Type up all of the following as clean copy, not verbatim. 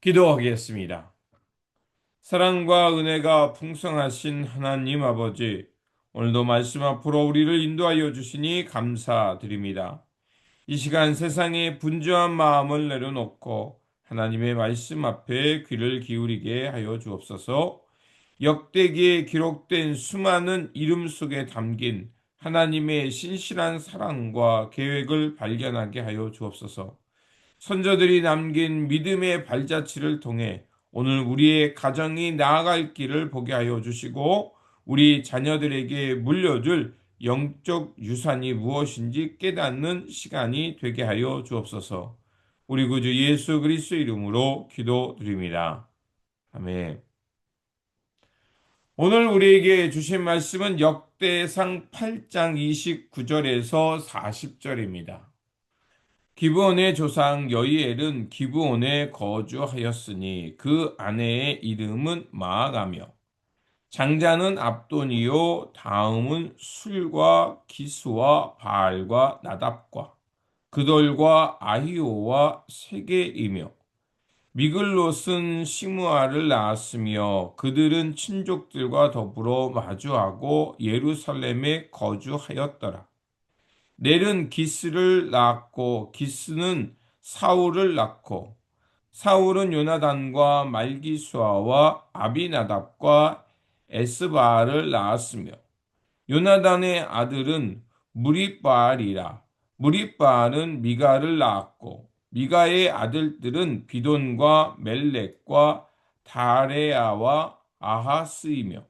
기도하겠습니다. 사랑과 은혜가 풍성하신 하나님 아버지, 오늘도 말씀 앞으로 우리를 인도하여 주시니 감사드립니다. 이 시간 세상의 분주한 마음을 내려놓고 하나님의 말씀 앞에 귀를 기울이게 하여 주옵소서. 역대기에 기록된 수많은 이름 속에 담긴 하나님의 신실한 사랑과 계획을 발견하게 하여 주옵소서. 선조들이 남긴 믿음의 발자취를 통해 오늘 우리의 가정이 나아갈 길을 보게 하여 주시고 우리 자녀들에게 물려줄 영적 유산이 무엇인지 깨닫는 시간이 되게 하여 주옵소서. 우리 구주 예수 그리스도 이름으로 기도드립니다. 아멘. 오늘 우리에게 주신 말씀은 역대상 8장 29절에서 40절입니다. 기브온의 조상 여이엘은 기브온에 거주하였으니 그 아내의 이름은 마아가며 장자는 압돈이요 다음은 술과 기스와 바알과 나답과 그돌과 아히오와 세게이며 미글롯은 시므아를 낳았으며 그들은 친족들과 더불어 마주하고 예루살렘에 거주하였더라. 넬은 기스를 낳았고 기스는 사울을 낳고 사울은 요나단과 말기수아와 아비나답과 에스바알을 낳았으며 요나단의 아들은 무리바알이라. 무리바알은 미가를 낳았고 미가의 아들들은 비돈과 멜렉과 다레아와 아하스이며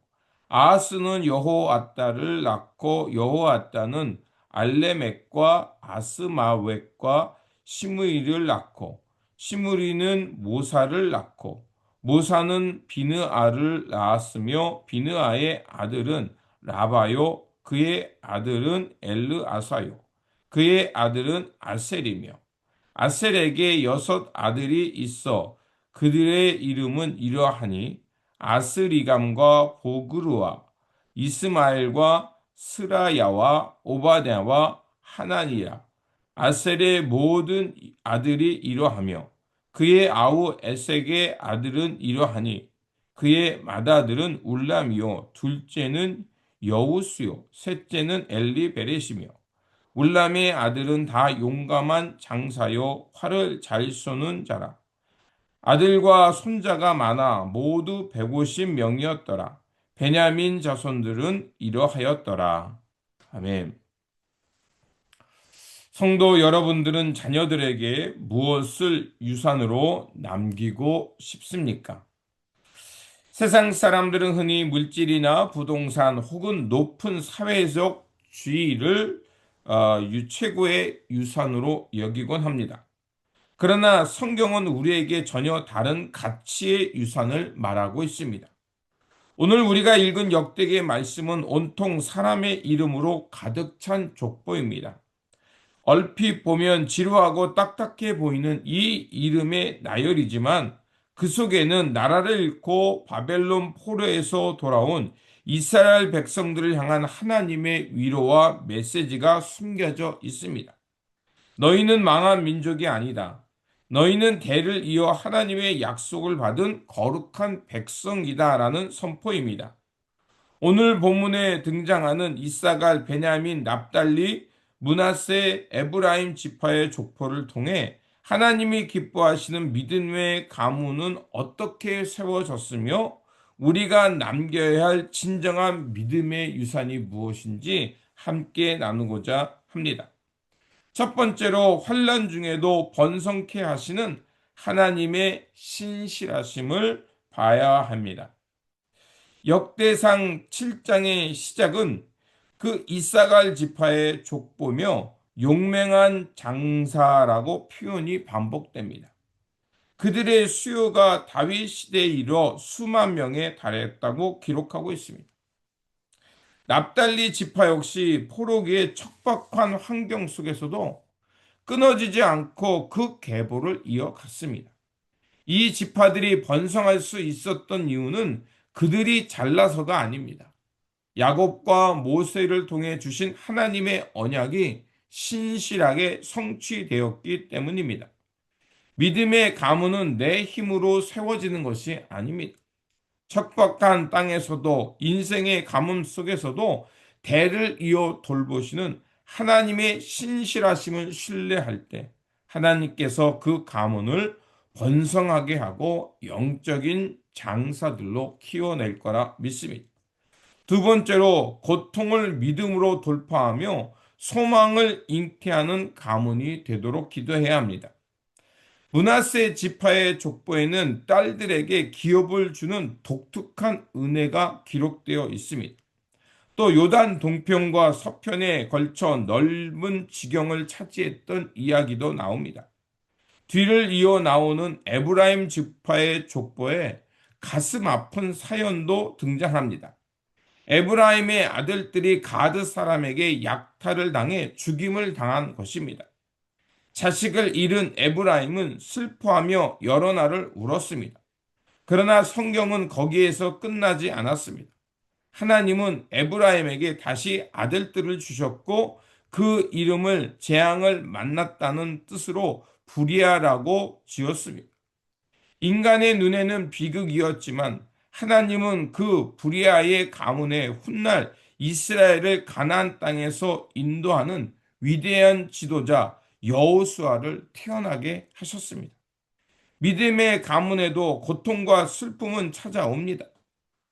아하스는 여호아따를 낳고 여호아따는 알레멕과 아스마웻과 시므이를 낳고 시므리는 모사를 낳고 모사는 비느아를 낳았으며 비느아의 아들은 라바요 그의 아들은 엘르아사요 그의 아들은 아셀이며 아셀에게 6 아들이 있어 그들의 이름은 이러하니 아스리감과 보그루와 이스마엘과 스라야와 오바댜와 하나니라. 아셀의 모든 아들이 이러하며 그의 아우 에색의 아들은 이러하니 그의 맏아들은 울람이요 둘째는 여우스요 셋째는 엘리베렛이며 울람의 아들은 다 용감한 장사요 활을 잘 쏘는 자라. 아들과 손자가 많아 모두 150명이었더라. 베냐민 자손들은 이러하였더라. 아멘. 성도 여러분들은 자녀들에게 무엇을 유산으로 남기고 싶습니까? 세상 사람들은 흔히 물질이나 부동산 혹은 높은 사회적 지위를 최고의 유산으로 여기곤 합니다. 그러나 성경은 우리에게 전혀 다른 가치의 유산을 말하고 있습니다. 오늘 우리가 읽은 역대기의 말씀은 온통 사람의 이름으로 가득 찬 족보입니다. 얼핏 보면 지루하고 딱딱해 보이는 이 이름의 나열이지만 그 속에는 나라를 잃고 바벨론 포로에서 돌아온 이스라엘 백성들을 향한 하나님의 위로와 메시지가 숨겨져 있습니다. 너희는 망한 민족이 아니다. 너희는 대를 이어 하나님의 약속을 받은 거룩한 백성이다라는 선포입니다. 오늘 본문에 등장하는 이사갈, 베냐민, 납달리, 므낫세, 에브라임 지파의 족보를 통해 하나님이 기뻐하시는 믿음의 가문은 어떻게 세워졌으며 우리가 남겨야 할 진정한 믿음의 유산이 무엇인지 함께 나누고자 합니다. 첫 번째로 환난 중에도 번성케 하시는 하나님의 신실하심을 봐야 합니다. 역대상 7장의 시작은 그 이사갈 지파의 족보며 용맹한 장사라고 표현이 반복됩니다. 그들의 수요가 다윗 시대에 이르러 수만 명에 달했다고 기록하고 있습니다. 납달리 지파 역시 포로기의 척박한 환경 속에서도 끊어지지 않고 그 계보를 이어갔습니다. 이 지파들이 번성할 수 있었던 이유는 그들이 잘나서가 아닙니다. 야곱과 모세를 통해 주신 하나님의 언약이 신실하게 성취되었기 때문입니다. 믿음의 가문은 내 힘으로 세워지는 것이 아닙니다. 척박한 땅에서도 인생의 가뭄 속에서도 대를 이어 돌보시는 하나님의 신실하심을 신뢰할 때 하나님께서 그 가문을 번성하게 하고 영적인 장사들로 키워낼 거라 믿습니다. 두 번째로 고통을 믿음으로 돌파하며 소망을 잉태하는 가문이 되도록 기도해야 합니다. 므낫세 지파의 족보에는 딸들에게 기업을 주는 독특한 은혜가 기록되어 있습니다. 또 요단 동편과 서편에 걸쳐 넓은 지경을 차지했던 이야기도 나옵니다. 뒤를 이어 나오는 에브라임 지파의 족보에 가슴 아픈 사연도 등장합니다. 에브라임의 아들들이 가드 사람에게 약탈을 당해 죽임을 당한 것입니다. 자식을 잃은 에브라임은 슬퍼하며 여러 날을 울었습니다. 그러나 성경은 거기에서 끝나지 않았습니다. 하나님은 에브라임에게 다시 아들들을 주셨고 그 이름을 재앙을 만났다는 뜻으로 부리아라고 지었습니다. 인간의 눈에는 비극이었지만 하나님은 그 부리아의 가문에 훗날 이스라엘을 가나안 땅에서 인도하는 위대한 지도자 여호수아를 태어나게 하셨습니다. 믿음의 가문에도 고통과 슬픔은 찾아옵니다.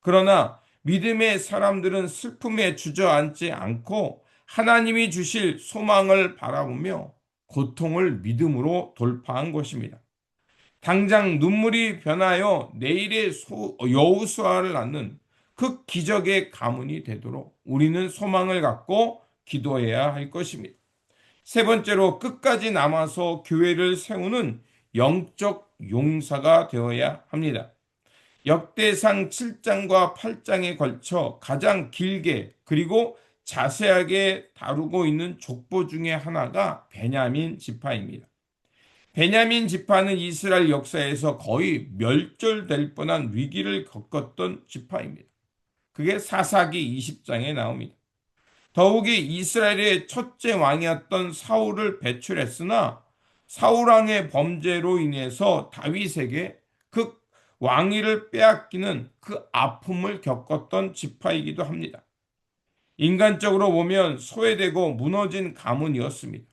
그러나 믿음의 사람들은 슬픔에 주저앉지 않고 하나님이 주실 소망을 바라보며 고통을 믿음으로 돌파한 것입니다. 당장 눈물이 변하여 내일의 여호수아를 낳는 그 기적의 가문이 되도록 우리는 소망을 갖고 기도해야 할 것입니다. 세 번째로 끝까지 남아서 교회를 세우는 영적 용사가 되어야 합니다. 역대상 7장과 8장에 걸쳐 가장 길게 그리고 자세하게 다루고 있는 족보 중에 하나가 베냐민 지파입니다. 베냐민 지파는 이스라엘 역사에서 거의 멸절될 뻔한 위기를 겪었던 지파입니다. 그게 사사기 20장에 나옵니다. 더욱이 이스라엘의 첫째 왕이었던 사울을 배출했으나 사울 왕의 범죄로 인해서 다윗에게 그 왕위를 빼앗기는 그 아픔을 겪었던 지파이기도 합니다. 인간적으로 보면 소외되고 무너진 가문이었습니다.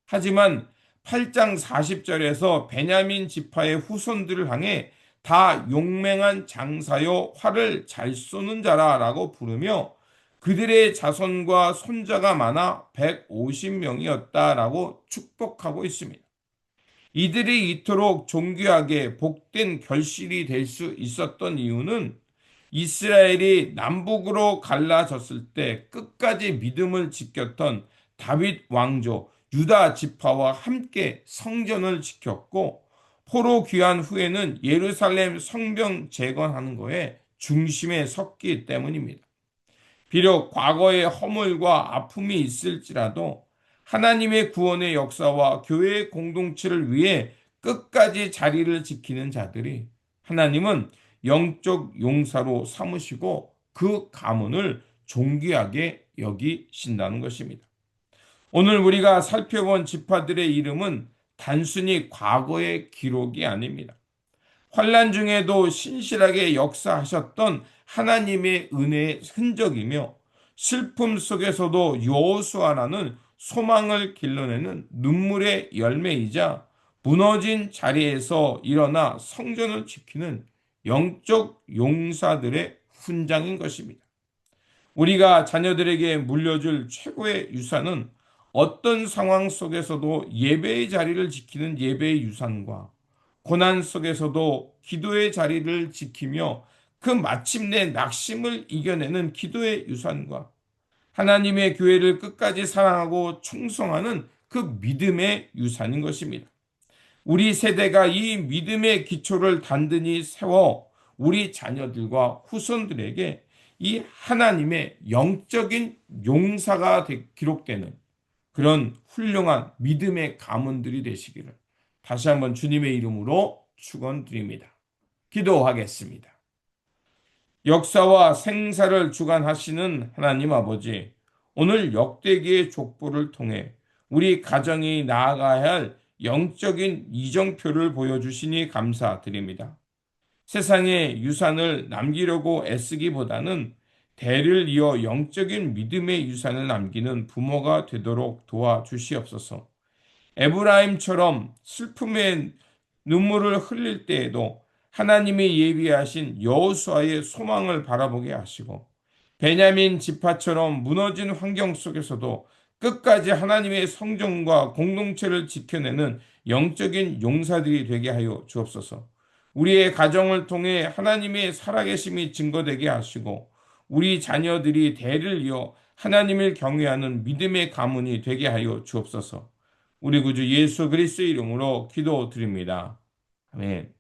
하지만 8장 40절에서 베냐민 지파의 후손들을 향해 다 용맹한 장사요 활을 잘 쏘는 자라라고 부르며 그들의 자손과 손자가 많아 150명이었다라고 축복하고 있습니다. 이들이 이토록 존귀하게 복된 결실이 될 수 있었던 이유는 이스라엘이 남북으로 갈라졌을 때 끝까지 믿음을 지켰던 다윗 왕조 유다 지파와 함께 성전을 지켰고 포로 귀환 후에는 예루살렘 성벽 재건하는 것에 중심에 섰기 때문입니다. 비록 과거의 허물과 아픔이 있을지라도 하나님의 구원의 역사와 교회의 공동체를 위해 끝까지 자리를 지키는 자들이 하나님은 영적 용사로 삼으시고 그 가문을 존귀하게 여기신다는 것입니다. 오늘 우리가 살펴본 지파들의 이름은 단순히 과거의 기록이 아닙니다. 환난 중에도 신실하게 역사하셨던 하나님의 은혜의 흔적이며 슬픔 속에서도 여호수아라는 소망을 길러내는 눈물의 열매이자 무너진 자리에서 일어나 성전을 지키는 영적 용사들의 훈장인 것입니다. 우리가 자녀들에게 물려줄 최고의 유산은 어떤 상황 속에서도 예배의 자리를 지키는 예배의 유산과 고난 속에서도 기도의 자리를 지키며 그 마침내 낙심을 이겨내는 기도의 유산과 하나님의 교회를 끝까지 사랑하고 충성하는 그 믿음의 유산인 것입니다. 우리 세대가 이 믿음의 기초를 단단히 세워 우리 자녀들과 후손들에게 이 하나님의 영적인 용사가 기록되는 그런 훌륭한 믿음의 가문들이 되시기를 다시 한번 주님의 이름으로 축원드립니다. 기도하겠습니다. 역사와 생사를 주관하시는 하나님 아버지, 오늘 역대기의 족보를 통해 우리 가정이 나아가야 할 영적인 이정표를 보여주시니 감사드립니다. 세상에 유산을 남기려고 애쓰기보다는 대를 이어 영적인 믿음의 유산을 남기는 부모가 되도록 도와주시옵소서. 에브라임처럼 슬픔의 눈물을 흘릴 때에도 하나님이 예비하신 여호수아의 소망을 바라보게 하시고, 베냐민 지파처럼 무너진 환경 속에서도 끝까지 하나님의 성정과 공동체를 지켜내는 영적인 용사들이 되게 하여 주옵소서. 우리의 가정을 통해 하나님의 살아계심이 증거되게 하시고, 우리 자녀들이 대를 이어 하나님을 경외하는 믿음의 가문이 되게 하여 주옵소서. 우리 구주 예수 그리스도의 이름으로 기도드립니다. 아멘.